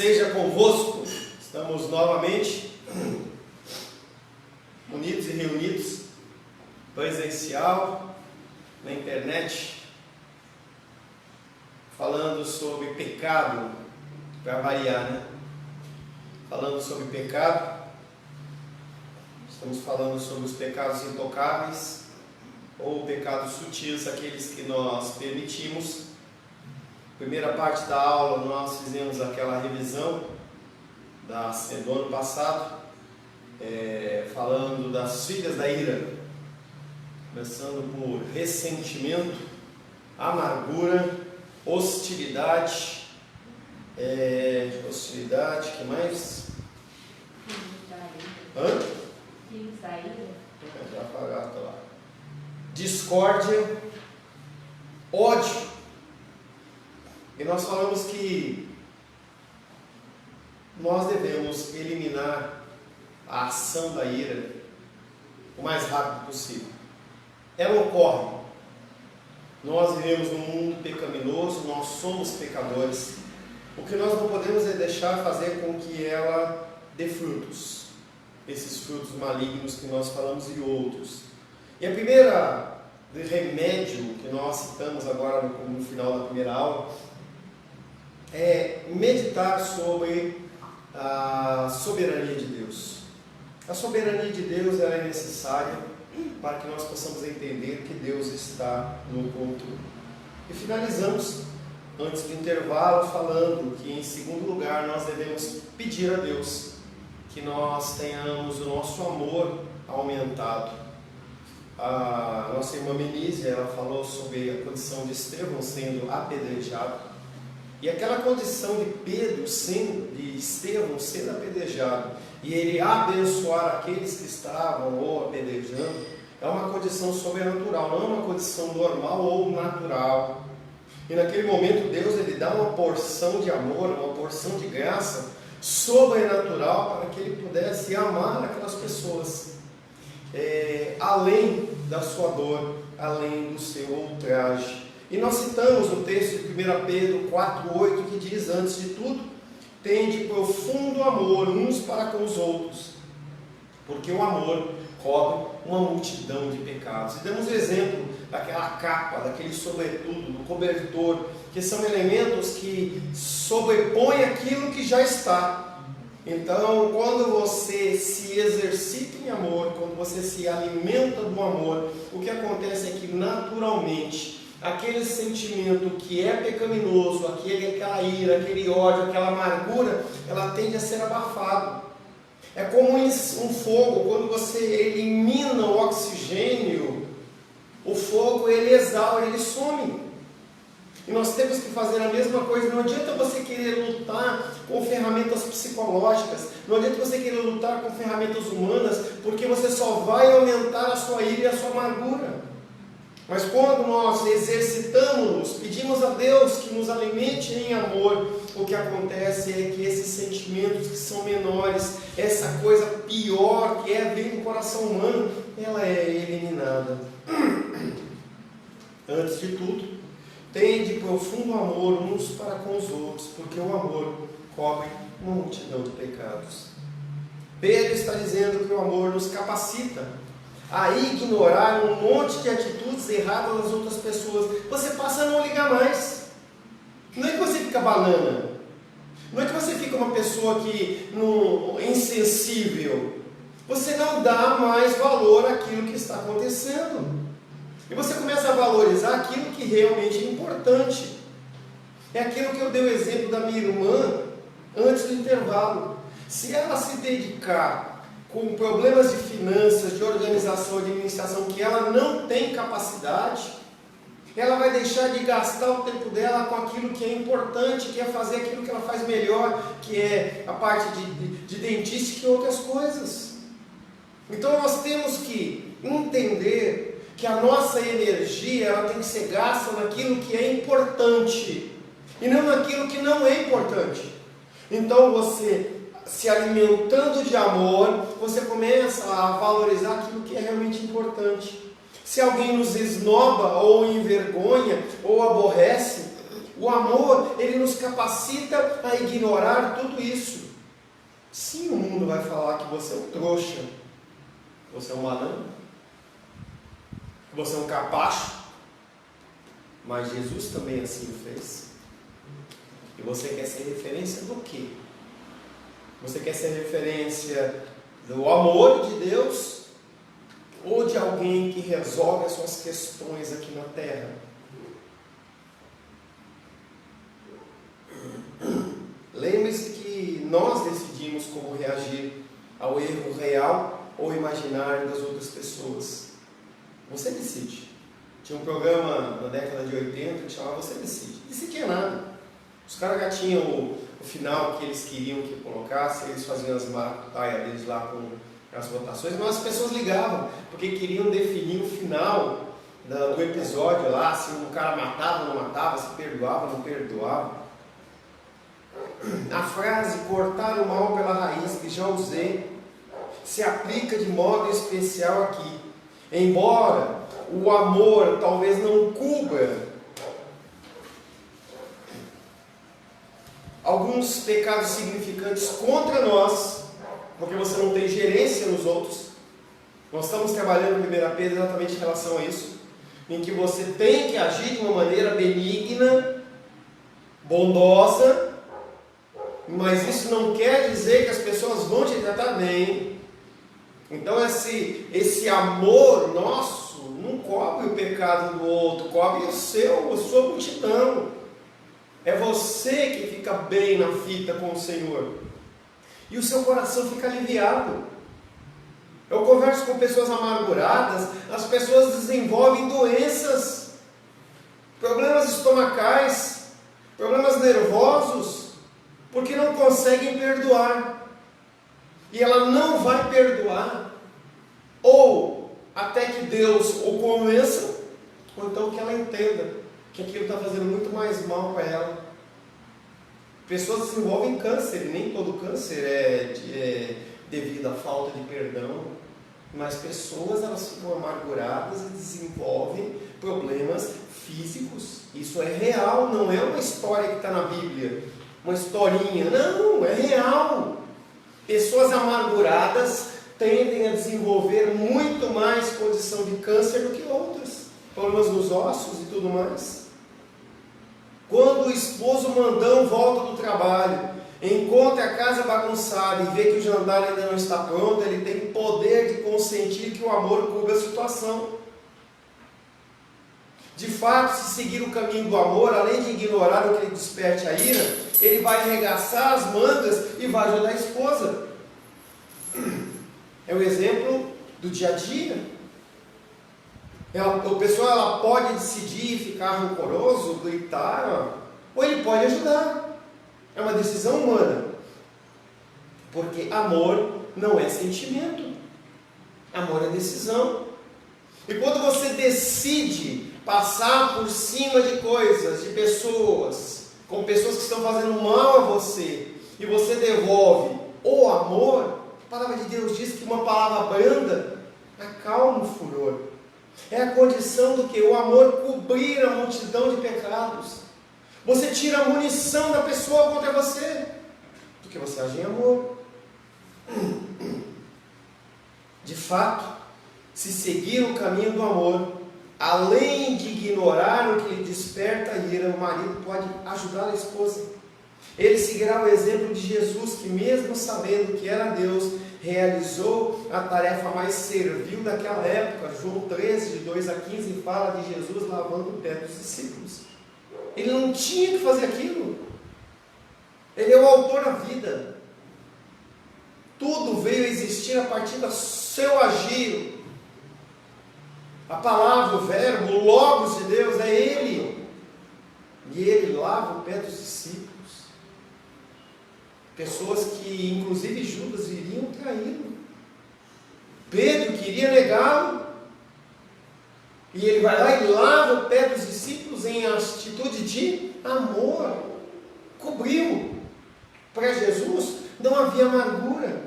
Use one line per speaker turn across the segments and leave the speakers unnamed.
seja convosco. Estamos novamente unidos e reunidos, presencial, na internet, falando sobre pecado, para variar, né? Falando sobre pecado, estamos falando sobre os pecados intocáveis, ou pecados sutis, aqueles que nós permitimos. Primeira parte da aula nós fizemos aquela revisão do ano passado, falando das filhas da ira, começando por ressentimento, amargura, hostilidade, que mais?
Filhos da ira.
Já falaram lá. Discórdia, ódio. E nós falamos que nós devemos eliminar a ação da ira o mais rápido possível. Ela ocorre. Nós vivemos num mundo pecaminoso, nós somos pecadores. O que nós não podemos é deixar fazer com que ela dê frutos. Esses frutos malignos que nós falamos e outros. E a primeira remédio que nós citamos agora no final da primeira aula é meditar sobre a soberania de Deus. A soberania de Deus ela é necessária para que nós possamos entender que Deus está no controle. E finalizamos, antes do intervalo, falando que em segundo lugar nós devemos pedir a Deus que nós tenhamos o nosso amor aumentado. A nossa irmã Menise, ela falou sobre a condição de Estevão sendo apedrejado. E aquela condição de Estevão sendo apedrejado e ele abençoar aqueles que estavam ou apedrejando, é uma condição sobrenatural, não é uma condição normal ou natural. E naquele momento Deus ele dá uma porção de amor, uma porção de graça sobrenatural para que ele pudesse amar aquelas pessoas, além da sua dor, além do seu ultraje. E nós citamos o texto de 1 Pedro 4,8 que diz, antes de tudo, tende profundo amor uns para com os outros, porque o amor cobre uma multidão de pecados. E damos o exemplo daquela capa, daquele sobretudo, do cobertor, que são elementos que sobrepõem aquilo que já está. Então, quando você se exercita em amor, quando você se alimenta do amor, o que acontece é que naturalmente aquele sentimento que é pecaminoso, aquela ira, aquele ódio, aquela amargura, ela tende a ser abafado. É como um fogo, quando você elimina o oxigênio, o fogo ele exaure, ele some. E nós temos que fazer a mesma coisa. Não adianta você querer lutar com ferramentas psicológicas, não adianta você querer lutar com ferramentas humanas, porque você só vai aumentar a sua ira e a sua amargura. Mas quando nós exercitamos-nos, pedimos a Deus que nos alimente em amor, o que acontece é que esses sentimentos que são menores, essa coisa pior que vem do coração humano, ela é eliminada. Antes de tudo, tende profundo amor uns para com os outros, porque o amor cobre uma multidão de pecados. Pedro está dizendo que o amor nos capacita a ignorar um monte de atitudes erradas das outras pessoas. Você passa a não ligar mais. Não é que você fica banana. Não é que você fica uma pessoa insensível. Você não dá mais valor àquilo que está acontecendo. E você começa a valorizar aquilo que realmente é importante. É aquilo que eu dei o exemplo da minha irmã antes do intervalo. Se ela se dedicar com problemas de finanças, de organização, de administração, que ela não tem capacidade, ela vai deixar de gastar o tempo dela com aquilo que é importante, que é fazer aquilo que ela faz melhor, que é a parte de dentística e outras coisas. Então nós temos que entender que a nossa energia ela tem que ser gasta naquilo que é importante, e não naquilo que não é importante. Então você, se alimentando de amor, você começa a valorizar aquilo que é realmente importante. Se alguém nos esnoba, ou envergonha, ou aborrece, O amor, ele nos capacita a ignorar tudo isso. Sim, o mundo vai falar que você é um trouxa, que você é um malandro, que você é um capacho, mas Jesus também assim o fez. E você quer ser referência do quê? Você quer ser referência do amor de Deus ou de alguém que resolve as suas questões aqui na terra? Lembre-se que nós decidimos como reagir ao erro real ou imaginário das outras pessoas. Você decide. Tinha um programa na década de 80 que chamava Você Decide. Decidia nada. Os caras já tinham o final que eles queriam que colocasse, eles faziam as maracutaias deles lá com as votações, mas as pessoas ligavam, porque queriam definir o final do episódio lá, se o cara matava ou não matava, se perdoava ou não perdoava. A frase cortar o mal pela raiz, que já usei, se aplica de modo especial aqui. Embora o amor talvez não cubra alguns pecados significantes contra nós, porque você não tem gerência nos outros. Nós estamos trabalhando em 1 Pedro exatamente em relação a isso, em que você tem que agir de uma maneira benigna, bondosa, mas isso não quer dizer que as pessoas vão te tratar bem. Então esse amor nosso não cobre o pecado do outro, cobre a sua multidão. É você que fica bem na fita com o Senhor. E o seu coração fica aliviado. Eu converso com pessoas amarguradas, as pessoas desenvolvem doenças, problemas estomacais, problemas nervosos, porque não conseguem perdoar. E ela não vai perdoar, ou até que Deus o convença, ou então que ela entenda que aquilo está fazendo muito mais mal para ela. Pessoas desenvolvem câncer, e nem todo câncer é devido à falta de perdão, mas pessoas elas ficam amarguradas e desenvolvem problemas físicos. Isso é real, não é uma história que está na Bíblia, uma historinha, não, é real. Pessoas amarguradas tendem a desenvolver muito mais condição de câncer do que outras, problemas nos ossos e tudo mais. Quando o esposo mandão volta do trabalho, encontra a casa bagunçada e vê que o jantar ainda não está pronto, ele tem poder de consentir que o amor cubra a situação. De fato, se seguir o caminho do amor, além de ignorar o que lhe desperte a ira, ele vai arregaçar as mangas e vai ajudar a esposa. É o exemplo do dia a dia. A pessoa ela pode decidir ficar rancoroso, gritar, ou ele pode ajudar. É uma decisão humana. Porque amor não é sentimento. Amor é decisão. E quando você decide passar por cima de coisas, de pessoas, com pessoas que estão fazendo mal a você, e você devolve o amor, a palavra de Deus diz que uma palavra branda acalma o furor. É a condição do que? O amor cobrir a multidão de pecados. Você tira a munição da pessoa contra você, porque você age em amor. De fato, se seguir o caminho do amor, além de ignorar o que lhe desperta a ira, o marido pode ajudar a esposa. Ele seguirá o exemplo de Jesus, que mesmo sabendo que era Deus, realizou a tarefa mais servil daquela época. João 13, de 2 a 15, fala de Jesus lavando o pé dos discípulos. Ele não tinha que fazer aquilo. Ele é o autor da vida. Tudo veio a existir a partir do seu agir. A palavra, o verbo, o logos de Deus é Ele. E Ele lava o pé dos discípulos. Pessoas que, inclusive Judas, iriam traí-lo. Pedro queria negá-lo. E ele vai lá e lava o pé dos discípulos em atitude de amor. Cobriu. Para Jesus não havia amargura.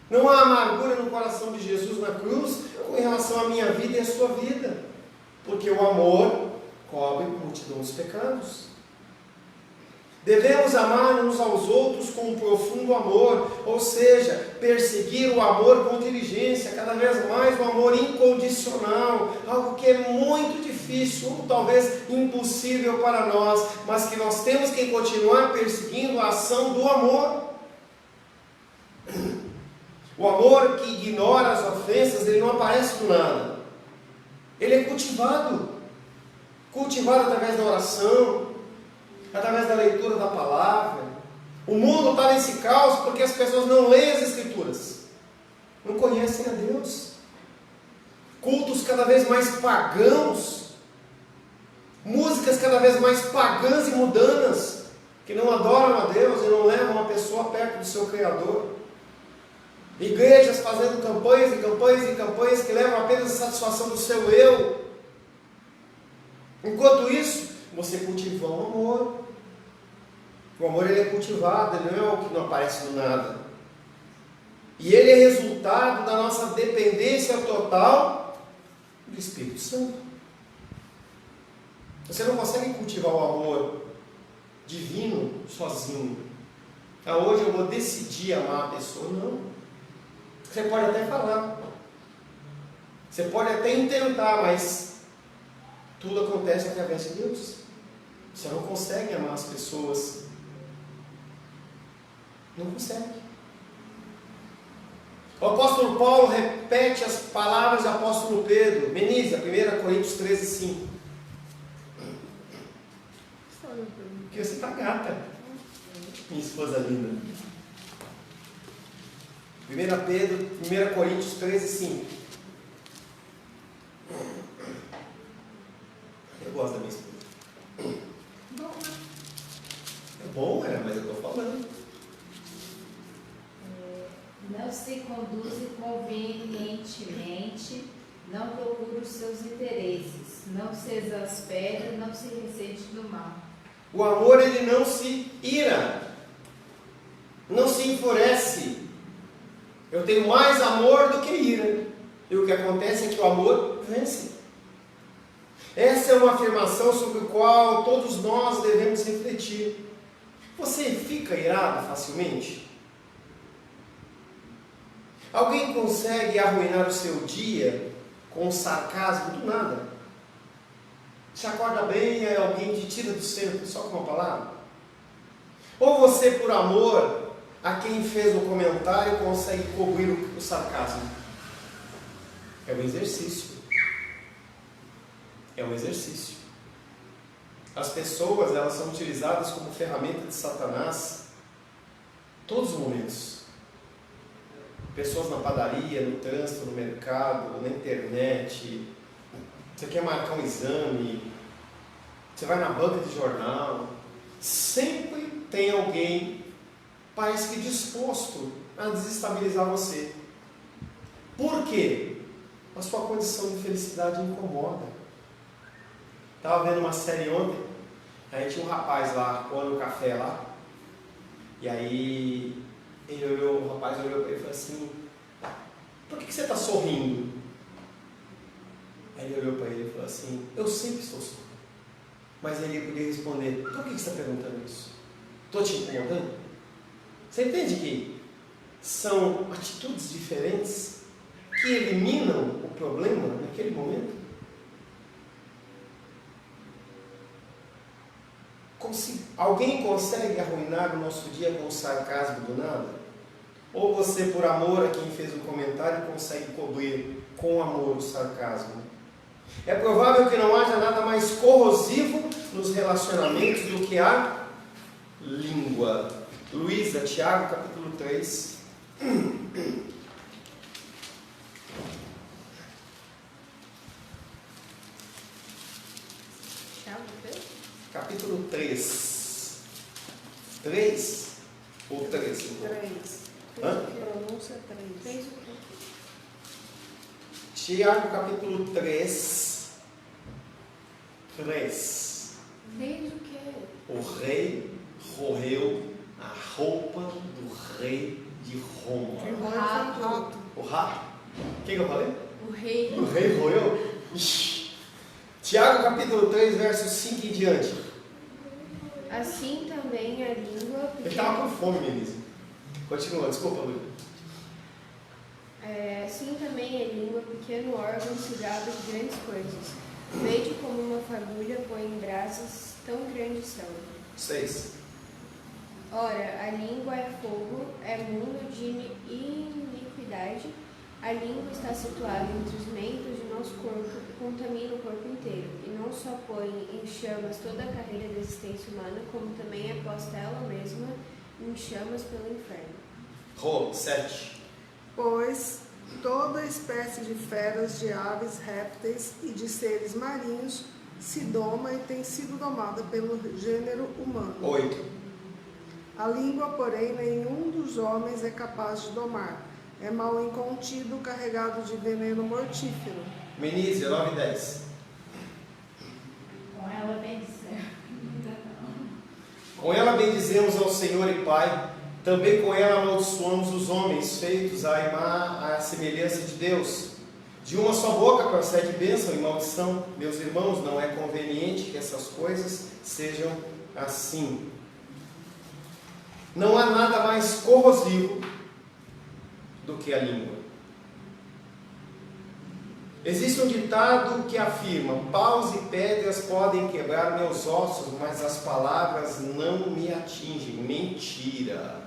Não há amargura no coração de Jesus na cruz com relação à minha vida e à sua vida. Porque o amor cobre multidão dos pecados. Devemos amar uns aos outros com um profundo amor, ou seja, perseguir o amor com inteligência, cada vez mais o amor incondicional, algo que é muito difícil, ou talvez impossível para nós, mas que nós temos que continuar perseguindo a ação do amor. O amor que ignora as ofensas, ele não aparece do nada. Ele é cultivado através da oração, através da leitura da palavra. O mundo está nesse caos porque as pessoas não leem as Escrituras, não conhecem a Deus. Cultos cada vez mais pagãos, músicas cada vez mais pagãs e mundanas, que não adoram a Deus e não levam a pessoa perto do seu Criador. Igrejas fazendo campanhas e campanhas e campanhas que levam apenas a satisfação do seu eu. Enquanto isso, você cultiva o amor. O amor, ele é cultivado, ele não é o que não aparece do nada. E ele é resultado da nossa dependência total do Espírito Santo. Você não consegue cultivar o amor divino sozinho. Hoje eu vou decidir amar a pessoa. Não. Você pode até falar, você pode até intentar, mas tudo acontece através de Deus. Você não consegue amar as pessoas. Não consegue. O apóstolo Paulo repete as palavras do apóstolo Pedro. Menisa, 1 Coríntios 13, 5. Porque você está gata, minha esposa linda. 1 Coríntios 13, 5. Eu gosto da minha esposa. É bom, mas eu estou falando.
Não se conduz convenientemente, não procura os seus interesses, não se exaspera, não se ressente do mal.
O amor, ele não se ira, não se enfurece. Eu tenho mais amor do que ira. E o que acontece é que o amor vence. Essa é uma afirmação sobre a qual todos nós devemos refletir. Você fica irado facilmente? Alguém consegue arruinar o seu dia com sarcasmo do nada? Você acorda bem e alguém te tira do centro só com uma palavra? Ou você, por amor a quem fez o comentário, consegue cobrir o sarcasmo? É um exercício. É um exercício. As pessoas, elas são utilizadas como ferramenta de Satanás todos os momentos. Pessoas na padaria, no trânsito, no mercado, na internet. Você quer marcar um exame, você vai na banca de jornal, sempre tem alguém, parece que disposto a desestabilizar você. Por quê? A sua condição de felicidade incomoda. Estava vendo uma série ontem, aí tinha um rapaz lá, coando café lá, e aí o rapaz olhou para ele e falou assim: por que você está sorrindo? Aí ele olhou para ele e falou assim: eu sempre estou sorrindo. Mas ele podia responder: por que você está perguntando isso? Estou te incomodando? Você entende que são atitudes diferentes que eliminam o problema naquele momento? Alguém consegue arruinar o nosso dia com o sarcasmo do nada? Ou você, por amor a quem fez o comentário, consegue cobrir com amor o sarcasmo? É provável que não haja nada mais corrosivo nos relacionamentos do que a língua. Luísa, Tiago, capítulo 3. Capítulo 3. 3 ou 13?
3.
Hã?
Pronúncia 3.
Tiago, capítulo 3. 3.
Fez o quê?
O rei roeu a roupa do rei de Roma.
O rato.
O rato? O que eu falei?
O rei.
O rei roeu? Ixi. Tiago, capítulo 3, versos 5 em diante.
Assim também a língua
Ele estava com fome, Melissa. Continua, desculpa, Luiz.
Assim também a língua, pequeno órgão, se gaba de grandes coisas. Vede como uma fagulha põe em brasas, tão grandes são.
6.
Ora, a língua é fogo, é mundo de iniquidade. A língua está situada entre os membros de nosso corpo e contamina o corpo inteiro, e não só põe em chamas toda a carreira da existência humana, como também é posta ela mesma em chamas pelo inferno.
Rô, 7.
Pois toda espécie de feras, de aves, répteis e de seres marinhos se doma e tem sido domada pelo gênero humano.
8.
A língua, porém, nenhum dos homens é capaz de domar. É mal incontido, carregado de veneno mortífero.
Menízia, 9 e 10.
Com ela bendizer.
Com ela bendizemos ao Senhor e Pai, também com ela amaldiçoamos os homens feitos à semelhança de Deus. De uma só boca procede bênção e maldição. Meus irmãos, não é conveniente que essas coisas sejam assim. Não há nada mais corrosivo do que a língua. Existe um ditado que afirma: paus e pedras podem quebrar meus ossos, mas as palavras não me atingem. Mentira.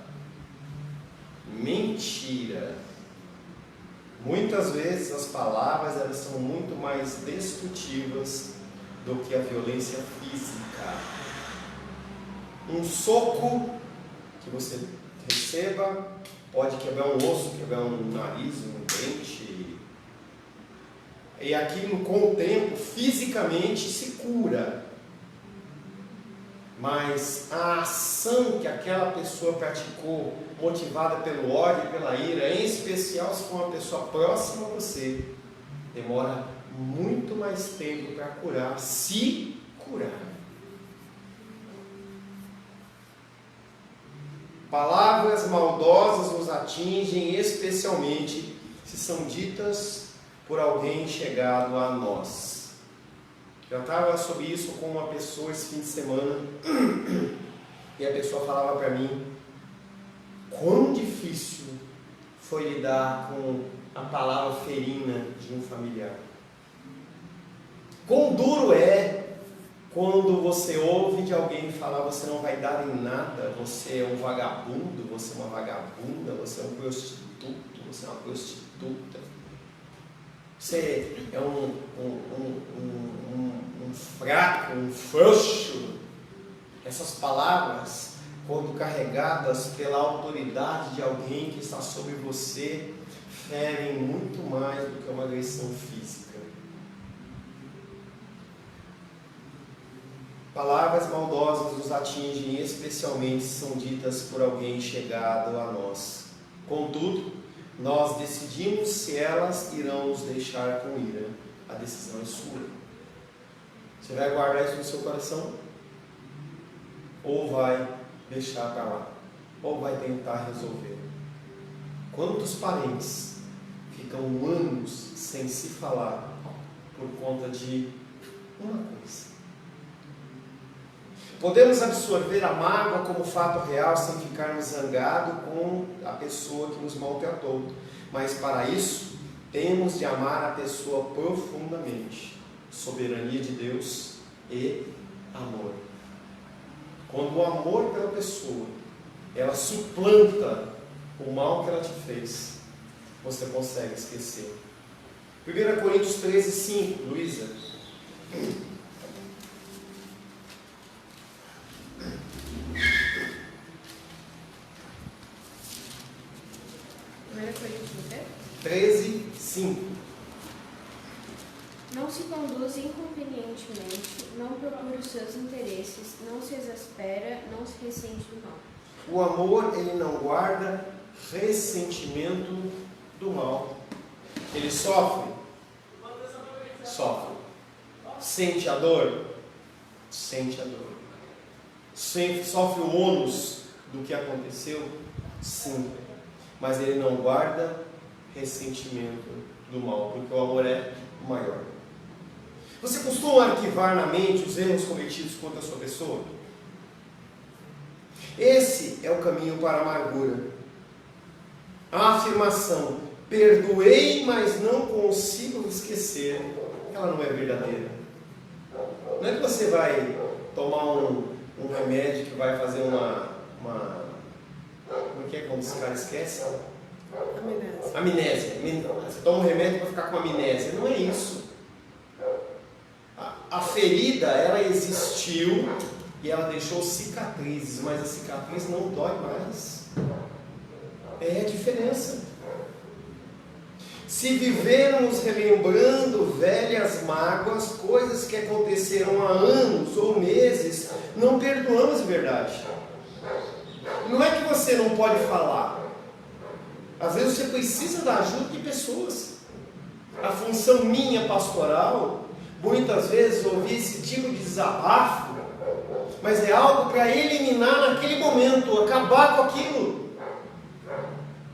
Mentira. Muitas vezes as palavras elas são muito mais destrutivas do que a violência física. Um soco que você receba pode quebrar um osso, quebrar um nariz, um dente. E aquilo com o tempo fisicamente se cura. Mas a ação que aquela pessoa praticou, motivada pelo ódio e pela ira, em especial se for uma pessoa próxima a você, demora muito mais tempo para curar, se curar. Palavras maldosas nos atingem, especialmente se são ditas por alguém chegado a nós. Eu estava sobre isso com uma pessoa esse fim de semana e a pessoa falava para mim quão difícil foi lidar com a palavra ferina de um familiar. Quão duro é quando você ouve de alguém falar: você não vai dar em nada, você é um vagabundo, você é uma vagabunda, você é um prostituto, você é uma prostituta, você é um fraco, um frouxo. Essas palavras, quando carregadas pela autoridade de alguém que está sobre você, ferem muito mais do que uma agressão física. Palavras maldosas nos atingem, especialmente se são ditas por alguém chegado a nós. Contudo, nós decidimos se elas irão nos deixar com ira. A decisão é sua. Você vai guardar isso no seu coração? Ou vai deixar para lá? Ou vai tentar resolver? Quantos parentes ficam anos sem se falar por conta de uma coisa? Podemos absorver a mágoa como fato real sem ficarmos zangados com a pessoa que nos maltratou, mas para isso temos de amar a pessoa profundamente. Soberania de Deus e amor. Quando o amor pela pessoa ela suplanta o mal que ela te fez, você consegue esquecer. 1 Coríntios 13, 5, Luísa. 13, 5.
Não se conduz inconvenientemente, não procura os seus interesses, não se exaspera, não se ressente do mal.
O amor, ele não guarda ressentimento do mal. Ele sofre? Sofre. Sente a dor? Sente a dor. Sofre o ônus do que aconteceu? Sim. Mas ele não guarda ressentimento do mal, porque o amor é maior. Você costuma arquivar na mente os erros cometidos contra a sua pessoa? Esse é o caminho para a amargura. A afirmação, perdoei, mas não consigo esquecer, ela não é verdadeira. Não é que você vai tomar um remédio que vai fazer como é que é quando os caras esquecem? Amnésia. Você toma um remédio para ficar com amnésia. Não é isso. A ferida, ela existiu e ela deixou cicatrizes, mas a cicatriz não dói mais. É a diferença. Se vivermos relembrando velhas mágoas, coisas que aconteceram há anos ou meses, não perdoamos de verdade. Não é que você não pode falar. Às vezes você precisa da ajuda de pessoas. A função minha pastoral, muitas vezes, ouvir esse tipo de desabafo, mas é algo para eliminar naquele momento, acabar com aquilo.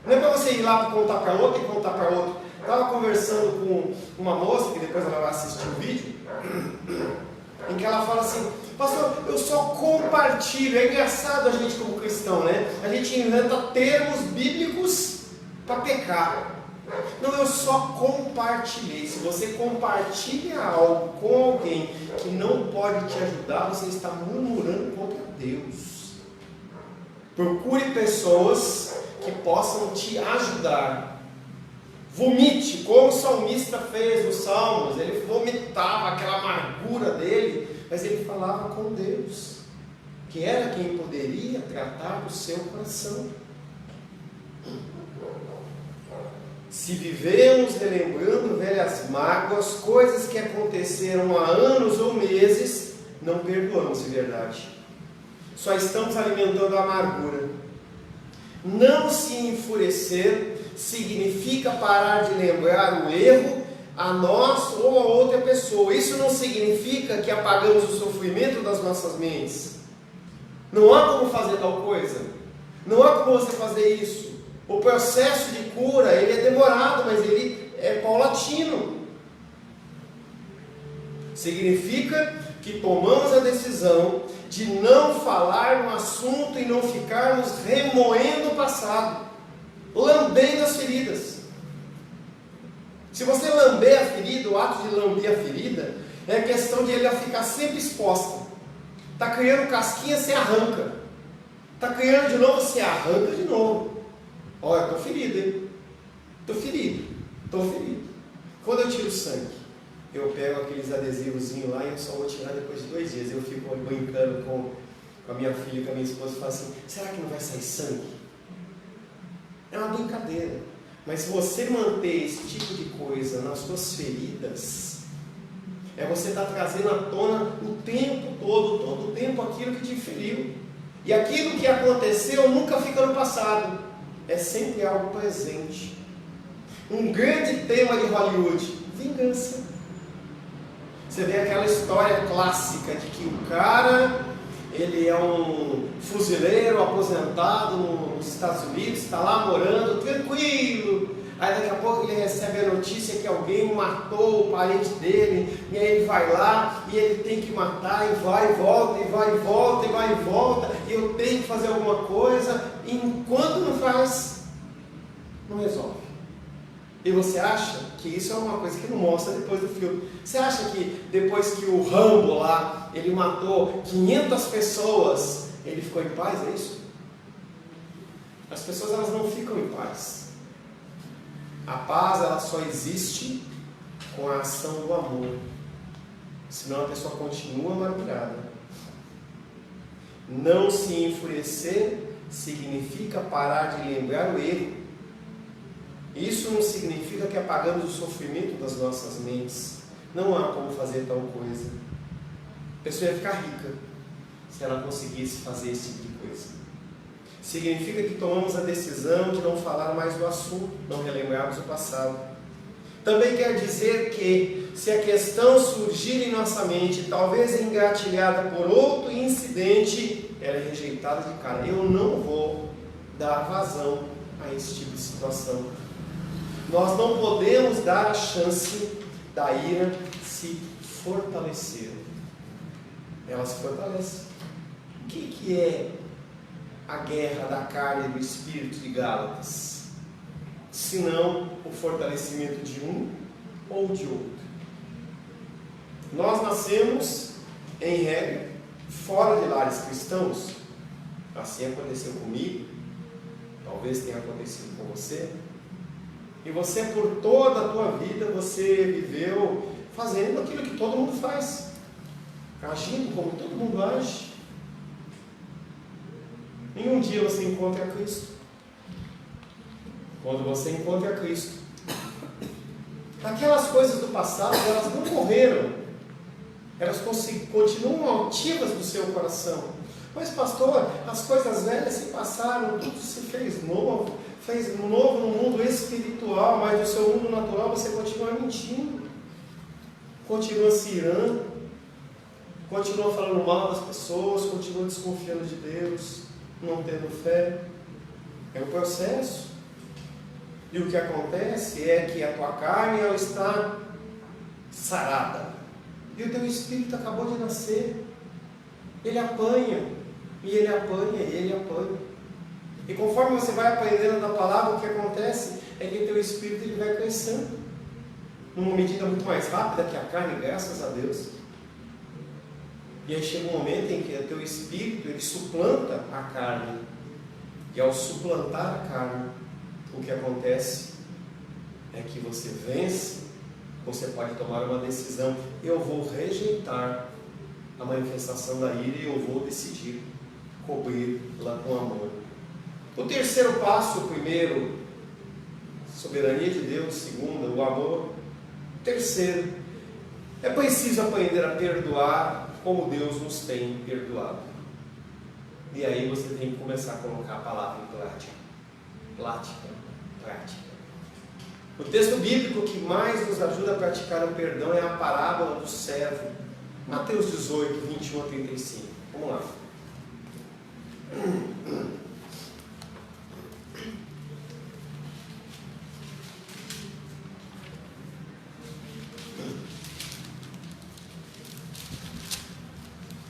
Não é para você ir lá para contar para outro e contar para outro. Estava conversando com uma moça, que depois ela vai assistir o vídeo, em que ela fala assim, pastor, eu só compartilho. É engraçado a gente como cristão, né? A gente inventa termos bíblicos para pecar. Não, eu só compartilhei. Se você compartilha algo com alguém que não pode te ajudar, você está murmurando contra Deus. Procure pessoas que possam te ajudar. Vomite, como o salmista fez nos Salmos. Ele vomitava aquela amargura dele, mas ele falava com Deus, que era quem poderia tratar o seu coração. Se vivemos relembrando velhas mágoas, coisas que aconteceram há anos ou meses, não perdoamos de verdade. Só estamos alimentando a amargura. Não se enfurecer significa parar de lembrar o erro a nós ou a outra pessoa. Isso não significa que apagamos o sofrimento das nossas mentes. Não há como fazer tal coisa. Não há como você fazer isso. O processo de cura, ele é demorado, mas ele é paulatino. Significa que tomamos a decisão de não falar no assunto e não ficarmos remoendo o passado, lambendo as feridas. Se você lamber a ferida, o ato de lamber a ferida é a questão de ela ficar sempre exposta. Está criando casquinha, você arranca. Está criando de novo, você arranca de novo. Olha, estou ferido, hein? Estou ferido. Quando eu tiro sangue, eu pego aqueles adesivozinhos lá e eu só vou tirar depois de 2 dias. Eu fico brincando com a minha filha, com a minha esposa, e falo assim, será que não vai sair sangue? É uma brincadeira. Mas se você manter esse tipo de coisa nas suas feridas, você estar trazendo à tona o tempo todo o tempo aquilo que te feriu. E aquilo que aconteceu nunca fica no passado, é sempre algo presente. Um grande tema de Hollywood, vingança. Você vê aquela história clássica de que o cara, ele é um fuzileiro aposentado nos Estados Unidos, está lá morando tranquilo. Aí daqui a pouco ele recebe a notícia que alguém matou o parente dele, e aí ele vai lá e ele tem que matar, e vai e volta, e vai e volta, e vai e volta, e eu tenho que fazer alguma coisa, e enquanto não faz, não resolve. E você acha que isso é uma coisa que não mostra depois do filme? Você acha que depois que o Rambo lá, ele matou 500 pessoas, ele ficou em paz, é isso? As pessoas, elas não ficam em paz. A paz, ela só existe com a ação do amor. Senão a pessoa continua amargurada. Não se enfurecer significa parar de lembrar o erro. Isso não significa que apagamos o sofrimento das nossas mentes. Não há como fazer tal coisa. A pessoa ia ficar rica se ela conseguisse fazer esse tipo de coisa. Significa que tomamos a decisão de não falar mais do assunto, não relembrarmos o passado. Também quer dizer que, se a questão surgir em nossa mente, talvez engatilhada por outro incidente, ela é rejeitada de cara. Eu não vou dar vazão a esse tipo de situação. Nós não podemos dar a chance da ira se fortalecer. Ela se fortalece. O que é a guerra da carne e do espírito de Gálatas, senão o fortalecimento de um ou de outro. Nós nascemos, em regra, fora de lares cristãos. Assim aconteceu comigo, talvez tenha acontecido com você. E você, por toda a tua vida, você viveu fazendo aquilo que todo mundo faz, agindo como todo mundo age. Em um dia você encontra a Cristo. Quando você encontra a Cristo, aquelas coisas do passado, elas não morreram, elas continuam ativas no seu coração. Mas pastor, as coisas velhas se passaram, tudo se fez novo no mundo espiritual, mas no seu mundo natural você continua mentindo, continua se irando, continua falando mal das pessoas, continua desconfiando de Deus, não tendo fé. É um processo. E o que acontece é que a tua carne ela está sarada e o teu espírito acabou de nascer. Ele apanha, e ele apanha, e ele apanha. E conforme você vai aprendendo da palavra, o que acontece é que o teu espírito ele vai crescendo numa medida muito mais rápida que a carne, graças a Deus. E aí chega um momento em que o teu espírito ele suplanta a carne. E ao suplantar a carne, o que acontece é que você vence, você pode tomar uma decisão. Eu vou rejeitar a manifestação da ira e eu vou decidir cobri-la com amor. O terceiro passo, o primeiro, soberania de Deus. Segundo, o amor. Terceiro, é preciso aprender a perdoar como Deus nos tem perdoado. E aí você tem que começar a colocar a palavra em prática. O texto bíblico que mais nos ajuda a praticar o perdão é a parábola do servo. Mateus 18, 21 a 35. Vamos lá.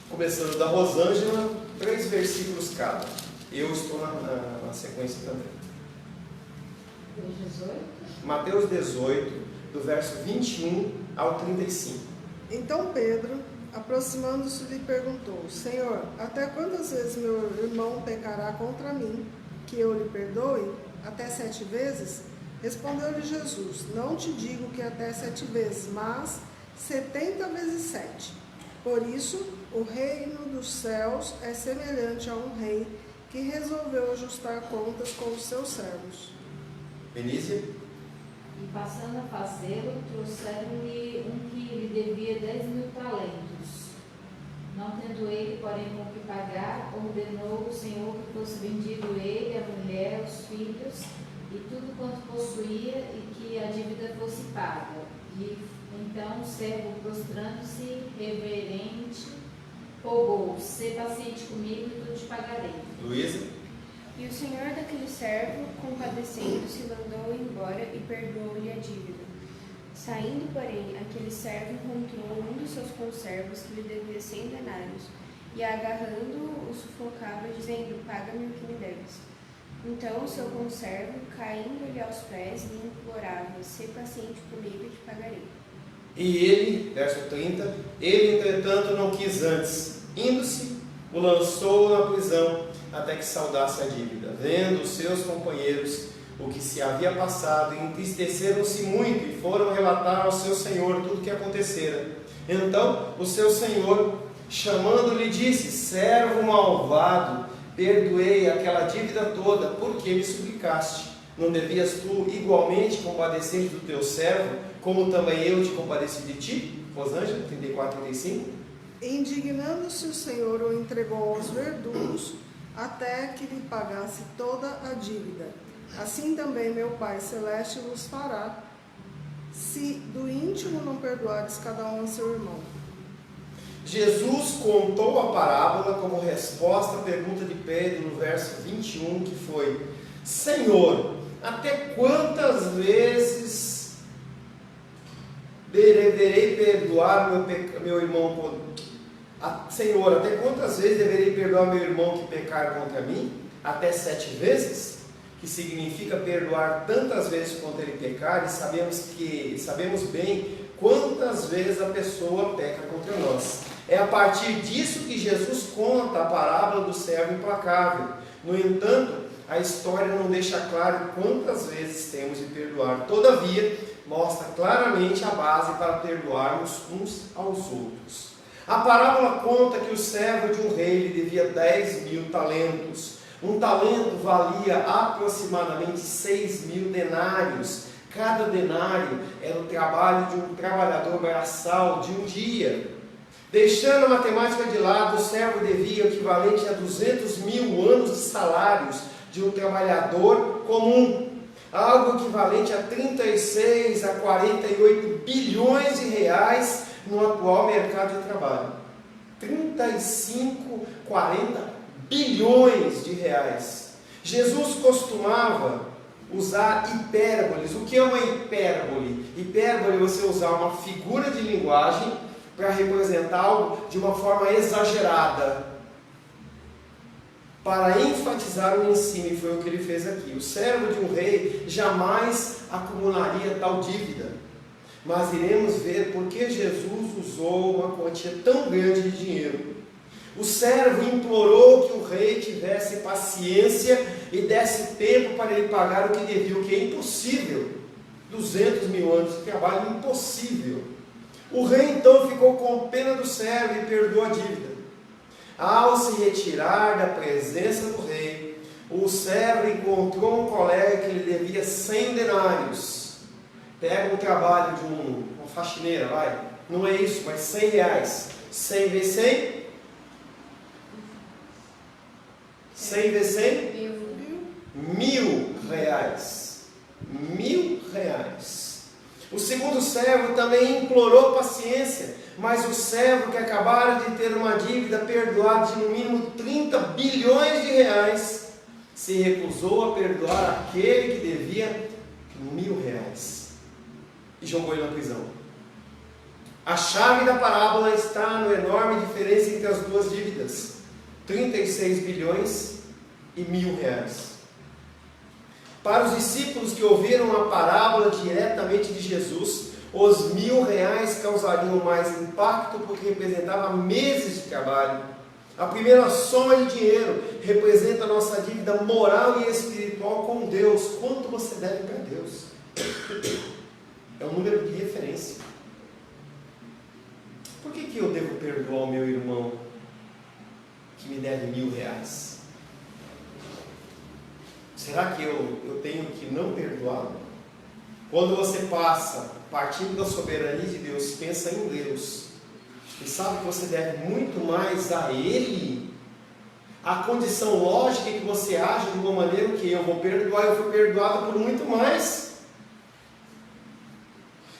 Começando da Rosângela, 3 versículos cada. Eu estou na sequência também. Mateus 18, do verso 21 ao 35.
Então Pedro, aproximando-se, lhe perguntou: Senhor, até quantas vezes meu irmão pecará contra mim, que eu lhe perdoe? Até 7 vezes? Respondeu-lhe Jesus: Não te digo que até 7 vezes, mas 70 vezes 7. Por isso, o reino dos céus é semelhante a um rei que resolveu ajustar contas com os seus servos.
Benícia?
E passando a fazê-lo, trouxeram-lhe um que lhe devia 10.000 talentos. Não tendo ele, porém, com o que pagar, ordenou o Senhor que fosse vendido ele, a mulher, os filhos e tudo quanto possuía, e que a dívida fosse paga. E então o servo, prostrando-se, reverente, rogou: Sê paciente comigo e tudo te pagarei.
Luísa?
E o senhor daquele servo, compadecendo-se, mandou embora e perdoou-lhe a dívida. Saindo, porém, aquele servo encontrou um dos seus conservos que lhe devia 100 denários, e agarrando-o, o sufocava, dizendo: Paga-me o que me deves. Então o seu conservo, caindo-lhe aos pés, lhe implorava: Sê paciente comigo e te pagarei.
E ele, verso 30, ele entretanto não quis antes, indo-se, o lançou na prisão, até que saudasse a dívida. Vendo os seus companheiros o que se havia passado, entristeceram-se muito e foram relatar ao seu senhor tudo o que acontecera. Então o seu senhor, chamando-lhe, disse: Servo malvado, perdoei aquela dívida toda, porque me suplicaste. Não devias tu igualmente compadecer do teu servo, como também eu te compadeci de ti? Rosângela, 34, 35.
Indignando-se, o Senhor o entregou aos verdugos, até que lhe pagasse toda a dívida. Assim também meu Pai Celeste vos fará, se do íntimo não perdoares cada um a seu irmão.
Jesus contou a parábola como resposta à pergunta de Pedro no verso 21, que foi: Senhor, até quantas vezes deverei perdoar meu irmão? Senhor, até quantas vezes deverei perdoar meu irmão que pecar contra mim? até 7 vezes, que significa perdoar tantas vezes quanto ele pecar, e sabemos bem quantas vezes a pessoa peca contra nós. É a partir disso que Jesus conta a parábola do servo implacável. No entanto, a história não deixa claro quantas vezes temos de perdoar. Todavia, mostra claramente a base para perdoarmos uns aos outros. A parábola conta que o servo de um rei lhe devia 10.000 talentos. Um talento valia aproximadamente 6.000 denários. Cada denário era o trabalho de um trabalhador braçal de um dia. Deixando a matemática de lado, o servo devia o equivalente a 200.000 anos de salários de um trabalhador comum. Algo equivalente a 36 a 48 bilhões de reais no atual mercado de trabalho. 35, 40 bilhões de reais. Jesus costumava usar hipérboles. O que é uma hipérbole? Hipérbole é você usar uma figura de linguagem para representar algo de uma forma exagerada, para enfatizar o ensino, e foi o que ele fez aqui. O servo de um rei jamais acumularia tal dívida, mas iremos ver por que Jesus usou uma quantia tão grande de dinheiro. O servo implorou que o rei tivesse paciência e desse tempo para ele pagar o que devia, o que é impossível. 200.000 anos de trabalho, impossível. O rei então ficou com pena do servo e perdoou a dívida. Ao se retirar da presença do rei, o servo encontrou um colega que lhe devia 100 denários. Pega o trabalho de uma faxineira, vai. Não é isso, mas 100 reais. 100 vezes 100? 100 vezes 100? 1.000 reais. 1.000 reais. O segundo servo também implorou paciência, mas o servo que acabara de ter uma dívida perdoada de no mínimo 30 bilhões de reais, se recusou a perdoar aquele que devia 1.000 reais e jogou ele na prisão. A chave da parábola está no enorme diferença entre as duas dívidas: 36 bilhões e 1.000 reais. Para os discípulos que ouviram a parábola diretamente de Jesus, os 1.000 reais causariam mais impacto porque representava meses de trabalho. A primeira soma de dinheiro representa a nossa dívida moral e espiritual com Deus. Quanto você deve para Deus? É um número de referência. Por que eu devo perdoar o meu irmão que me deve 1.000 reais? Será que eu tenho que não perdoar? Quando você passa, partindo da soberania de Deus, pensa em Deus, e sabe que você deve muito mais a Ele, a condição lógica é que você age de uma maneira que eu vou perdoar, eu fui perdoado por muito mais.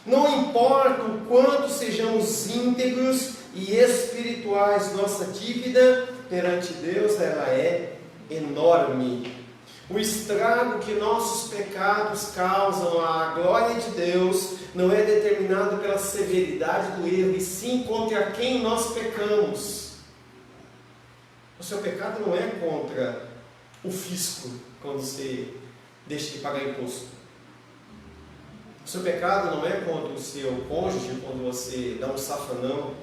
Não importa o quanto sejamos íntegros e espirituais, nossa dívida perante Deus, ela é enorme. O estrago que nossos pecados causam à glória de Deus não é determinado pela severidade do erro, e sim contra quem nós pecamos. O seu pecado não é contra o fisco, quando você deixa de pagar imposto. O seu pecado não é contra o seu cônjuge, quando você dá um safanão.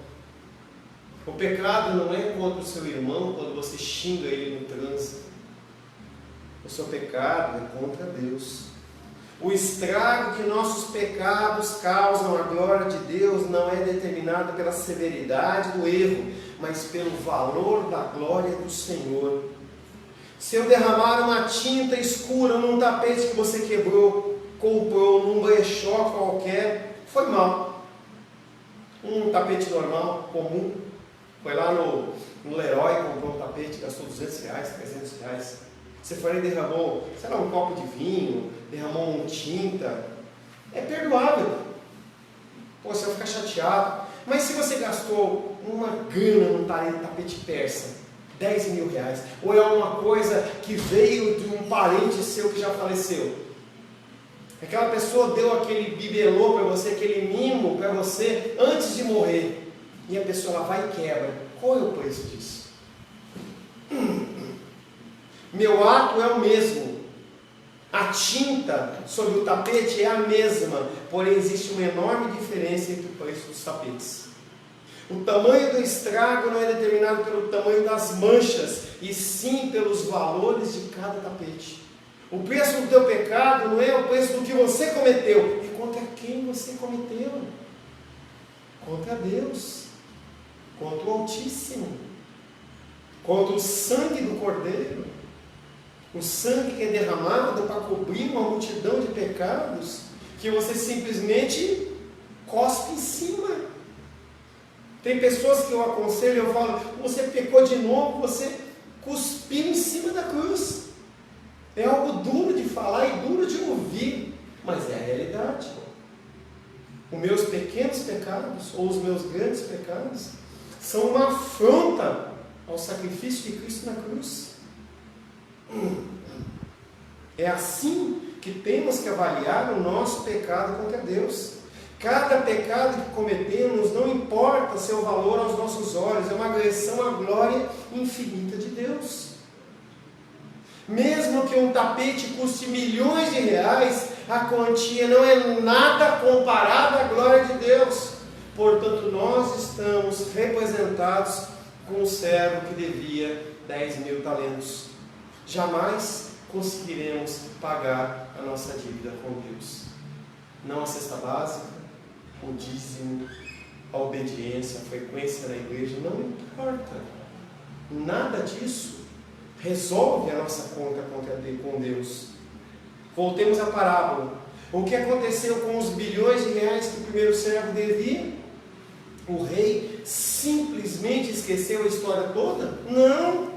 O pecado não é contra o seu irmão, quando você xinga ele no trânsito. O seu pecado é contra Deus. O estrago que nossos pecados causam à glória de Deus não é determinado pela severidade do erro, mas pelo valor da glória do Senhor. Se eu derramar uma tinta escura num tapete que você quebrou, comprou num brechó qualquer, foi mal. Um tapete normal, comum, foi lá no Leroy, comprou um tapete, gastou 200 reais, 300 reais. Você foi lá e derramou, sei lá, um copo de vinho, derramou uma tinta, é perdoável. Pô, você vai ficar chateado. Mas se você gastou uma grana num tapete persa, 10.000 reais, ou é uma coisa que veio de um parente seu que já faleceu, aquela pessoa deu aquele bibelô para você, aquele mimo para você antes de morrer, e a pessoa lá vai e quebra, qual é o preço disso? Meu ato é o mesmo. A tinta sobre o tapete é a mesma, porém existe uma enorme diferença entre o preço dos tapetes. O tamanho do estrago não é determinado pelo tamanho das manchas, e sim pelos valores de cada tapete. O preço do teu pecado não é o preço do que você cometeu, é contra quem você cometeu. Contra Deus, contra o Altíssimo, contra o sangue do Cordeiro, o sangue que é derramado para cobrir uma multidão de pecados, que você simplesmente cospe em cima. Tem pessoas que eu aconselho, eu falo, você pecou de novo, você cuspiu em cima da cruz. É algo duro de falar e duro de ouvir, mas é a realidade. Os meus pequenos pecados, ou os meus grandes pecados, são uma afronta ao sacrifício de Cristo na cruz. É assim que temos que avaliar o nosso pecado contra Deus. Cada pecado que cometemos, não importa seu valor aos nossos olhos, é uma agressão à glória infinita de Deus. Mesmo que um tapete custe milhões de reais, a quantia não é nada comparada à glória de Deus. Portanto, nós estamos representados com um servo que devia 10.000 talentos. Jamais conseguiremos pagar a nossa dívida com Deus. Não a cesta básica, o dízimo, a obediência, a frequência na igreja, não importa. Nada disso resolve a nossa conta com Deus. Voltemos à parábola. O que aconteceu com os bilhões de reais que o primeiro servo devia? O rei simplesmente esqueceu a história toda? Não.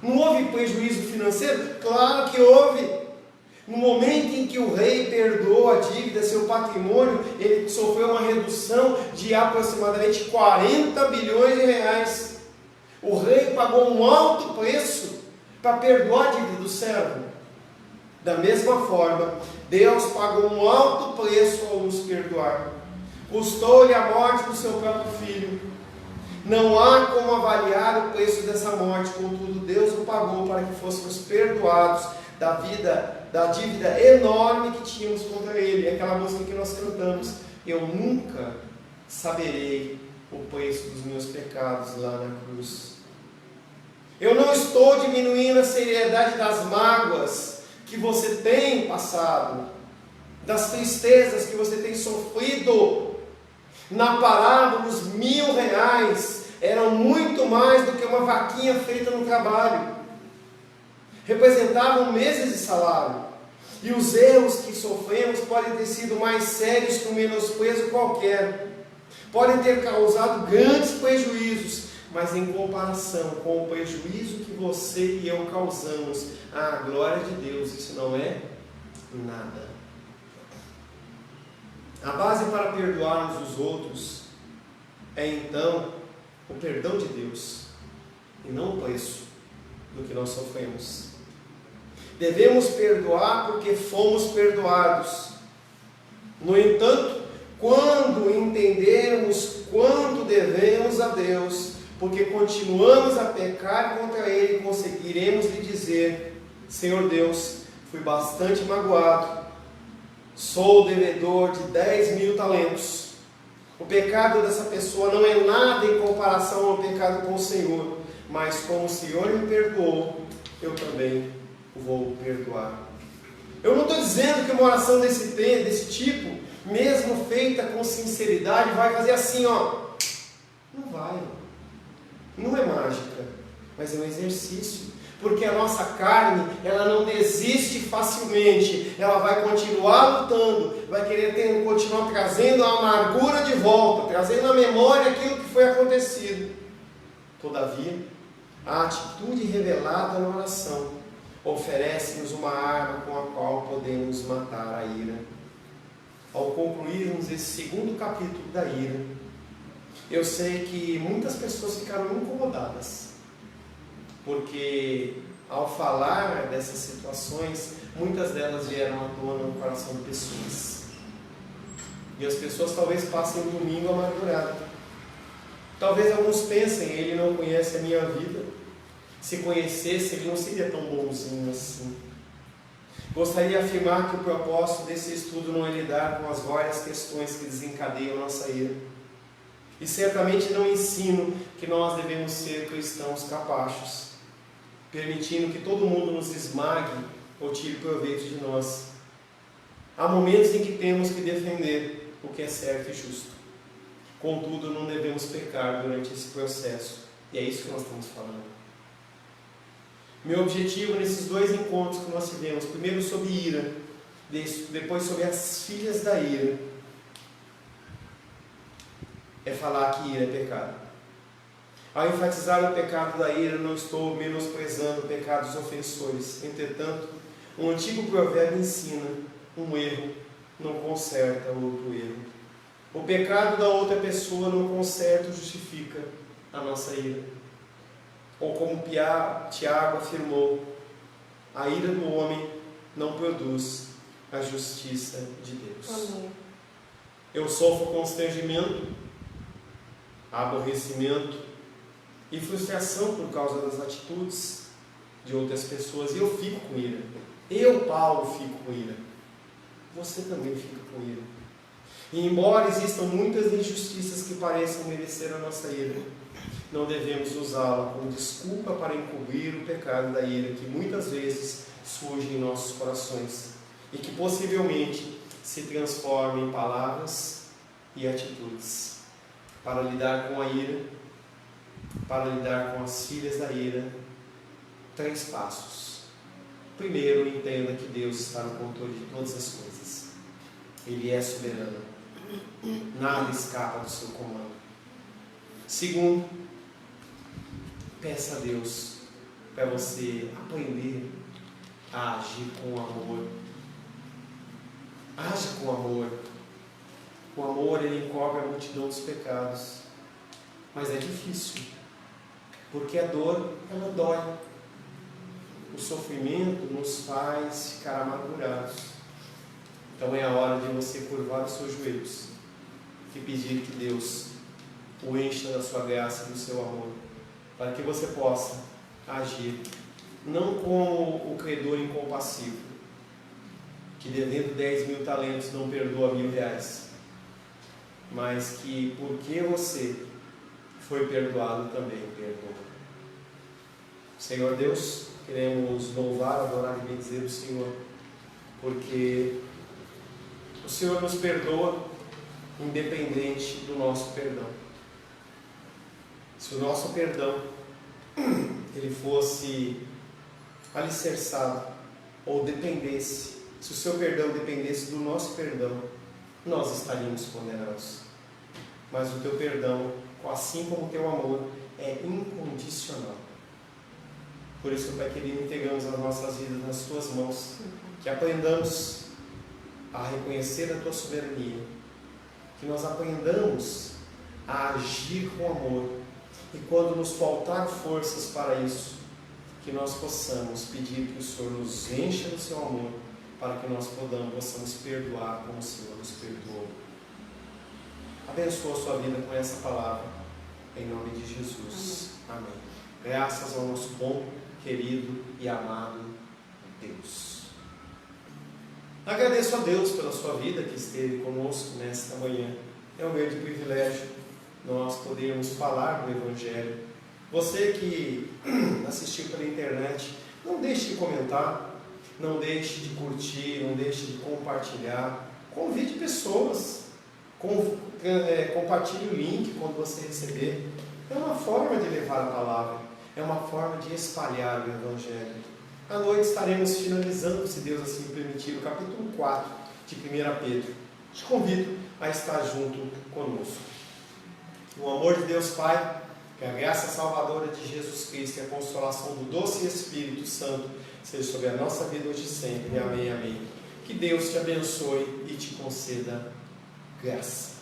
Não houve prejuízo financeiro? Claro que houve. No momento em que o rei perdoou a dívida, seu patrimônio, ele sofreu uma redução de aproximadamente 40 bilhões de reais. O rei pagou um alto preço para perdoar a dívida do servo. Da mesma forma, Deus pagou um alto preço ao nos perdoar. Custou-lhe a morte do seu próprio filho. Não há como avaliar o preço dessa morte, contudo Deus o pagou para que fôssemos perdoados da dívida enorme que tínhamos contra Ele. É aquela música que nós cantamos: eu nunca saberei o preço dos meus pecados lá na cruz. Eu não estou diminuindo a seriedade das mágoas que você tem passado, das tristezas que você tem sofrido. Na parábola, os R$1.000 eram muito mais do que uma vaquinha feita no trabalho. Representavam meses de salário. E os erros que sofremos podem ter sido mais sérios que um menosprezo qualquer. Podem ter causado grandes prejuízos, mas em comparação com o prejuízo que você e eu causamos à glória de Deus, isso não é nada. A base para perdoarmos os outros é então o perdão de Deus e não o preço do que nós sofremos. Devemos perdoar porque fomos perdoados. No entanto, quando entendermos quanto devemos a Deus, porque continuamos a pecar contra Ele, conseguiremos lhe dizer: Senhor Deus, fui bastante magoado, sou devedor de 10.000 talentos. O pecado dessa pessoa não é nada em comparação ao pecado com o Senhor, mas como o Senhor me perdoou, eu também o vou perdoar. Eu não estou dizendo que uma oração desse tipo, mesmo feita com sinceridade, vai fazer assim, ó. Não vai. Não é mágica, mas é um exercício. Porque a nossa carne, ela não desiste facilmente. Ela vai continuar lutando, vai querer continuar trazendo a amargura de volta, trazendo à memória aquilo que foi acontecido. Todavia, a atitude revelada na oração oferece-nos uma arma com a qual podemos matar a ira. Ao concluirmos esse segundo capítulo da ira, eu sei que muitas pessoas ficaram incomodadas, porque ao falar dessas situações, muitas delas vieram à tona no coração de pessoas. E as pessoas talvez passem um domingo amargurado. Talvez alguns pensem: ele não conhece a minha vida, se conhecesse, ele não seria tão bonzinho assim. Gostaria de afirmar que o propósito desse estudo não é lidar com as várias questões que desencadeiam nossa ira. E certamente não ensino que nós devemos ser cristãos capachos, permitindo que todo mundo nos esmague ou tire proveito de nós. Há momentos em que temos que defender o que é certo e justo. Contudo, não devemos pecar durante esse processo. E é isso que nós estamos falando. Meu objetivo nesses dois encontros que nós tivemos, primeiro sobre ira, depois sobre as filhas da ira, é falar que ira é pecado. Ao enfatizar o pecado da ira, não estou menosprezando pecados ofensores. Entretanto, um antigo provérbio ensina: um erro não conserta outro erro. O pecado da outra pessoa não conserta ou justifica a nossa ira. Ou como Tiago afirmou, a ira do homem não produz a justiça de Deus.
Amém.
Eu sofro constrangimento, aborrecimento e frustração por causa das atitudes de outras pessoas, e eu fico com ira. Eu, Paulo, fico com ira. Você também fica com ira. E embora existam muitas injustiças que pareçam merecer a nossa ira, não devemos usá-la como desculpa para encobrir o pecado da ira que muitas vezes surge em nossos corações e que possivelmente se transforma em palavras e atitudes. Para lidar com a ira, para lidar com as filhas da ira, 3 passos. Primeiro, entenda que Deus está no controle de todas as coisas. Ele é soberano. Nada escapa do seu comando. Segundo, peça a Deus para você aprender a agir com amor. Haja com amor. O amor, ele encobre a multidão dos pecados. Mas é difícil, porque a dor, ela dói. O sofrimento nos faz ficar amargurados. Então é a hora de você curvar os seus joelhos e pedir que Deus o encha da sua graça e do seu amor, para que você possa agir não como o credor incompassivo, que devendo 10.000 talentos não perdoa 1.000 reais, mas que porque você foi perdoado também perdoa. Senhor Deus, queremos louvar, adorar e bendizer o Senhor, porque o Senhor nos perdoa independente do nosso perdão. Se o nosso perdão ele fosse alicerçado ou dependesse, se o seu perdão dependesse do nosso perdão, nós estaríamos condenados. Mas o teu perdão, assim como o teu amor, é incondicional. Por isso, Pai querido, entregamos as nossas vidas nas tuas mãos, que aprendamos a reconhecer a tua soberania, que nós aprendamos a agir com amor, e quando nos faltar forças para isso, que nós possamos pedir que o Senhor nos encha do seu amor, para que nós possamos perdoar como o Senhor nos perdoou. Abençoa a sua vida com essa palavra, em nome de Jesus. Amém. Graças ao nosso bom, querido e amado Deus. Agradeço a Deus pela sua vida que esteve conosco nesta manhã. É um grande privilégio nós podermos falar do Evangelho. Você que assistiu pela internet, não deixe de comentar, não deixe de curtir, não deixe de compartilhar. Convide pessoas, compartilhe o link quando você receber. É uma forma de levar a palavra, é uma forma de espalhar o Evangelho. À noite estaremos finalizando, se Deus assim permitir, o capítulo 4 de 1 Pedro. Te convido a estar junto conosco. O amor de Deus Pai, que a graça salvadora de Jesus Cristo e a consolação do doce Espírito Santo seja sobre a nossa vida hoje e sempre. Amém, amém. Que Deus te abençoe e te conceda graça.